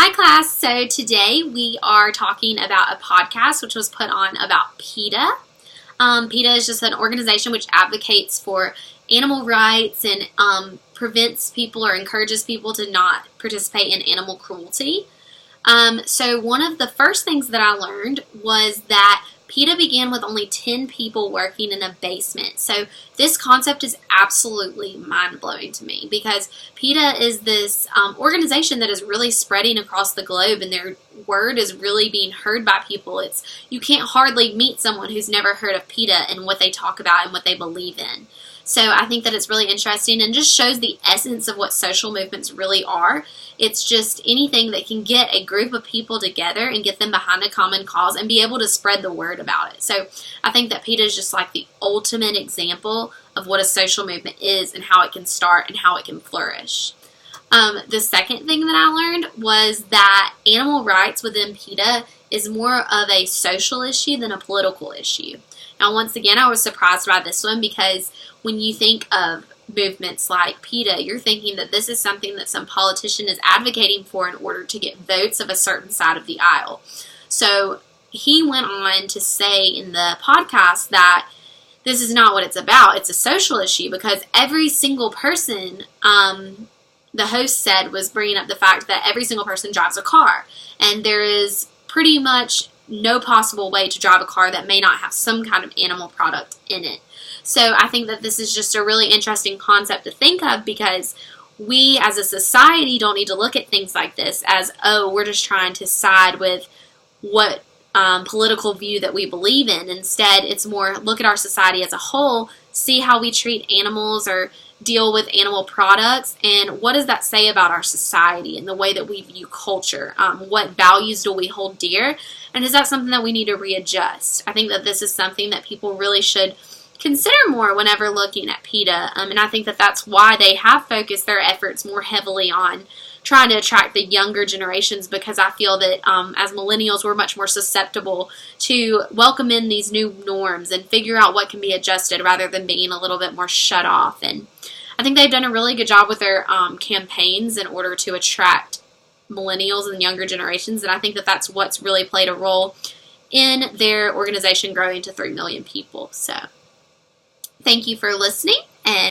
Hi class, so today we are talking about a podcast which was put on about Peta. Peta is just an organization which advocates for animal rights and prevents people or encourages people to not participate in animal cruelty. So one of the first things that I learned was that Peta began with only 10 people working in a basement. So this concept is absolutely mind-blowing to me because Peta is this organization that is really spreading across the globe, and their word is really being heard by people. You can't hardly meet someone who's never heard of Peta and what they talk about and what they believe in. So I think that it's really interesting and just shows the essence of what social movements really are. It's just anything that can get a group of people together and get them behind a common cause and be able to spread the word about it. So I think that Peta is just like the ultimate example of what a social movement is and how it can start and how it can flourish. The second thing that I learned was that animal rights within Peta is more of a social issue than a political issue. Now, once again, I was surprised by this one because when you think of movements like PETA, you're thinking that this is something that some politician is advocating for in order to get votes of a certain side of the aisle. So he went on to say in the podcast that this is not what it's about. It's a social issue because every single person, the host said, was bringing up the fact that every single person drives a car. And there is pretty much no possible way to drive a car that may not have some kind of animal product in it. So I think that this is just a really interesting concept to think of because we as a society don't need to look at things like this as, oh, we're just trying to side with what political view that we believe in. Instead, it's more look at our society as a whole, see how we treat animals or deal with animal products, and what does that say about our society and the way that we view culture? What values do we hold dear? And is that something that we need to readjust? I think that this is something that people really should consider more whenever looking at PETA. And I think that that's why they have focused their efforts more heavily on trying to attract the younger generations, because I feel that as millennials, we're much more susceptible to welcome in these new norms and figure out what can be adjusted rather than being a little bit more shut off. And I think they've done a really good job with their campaigns in order to attract millennials and younger generations, and I think that that's what's really played a role in their organization growing to 3 million people. So thank you for listening. And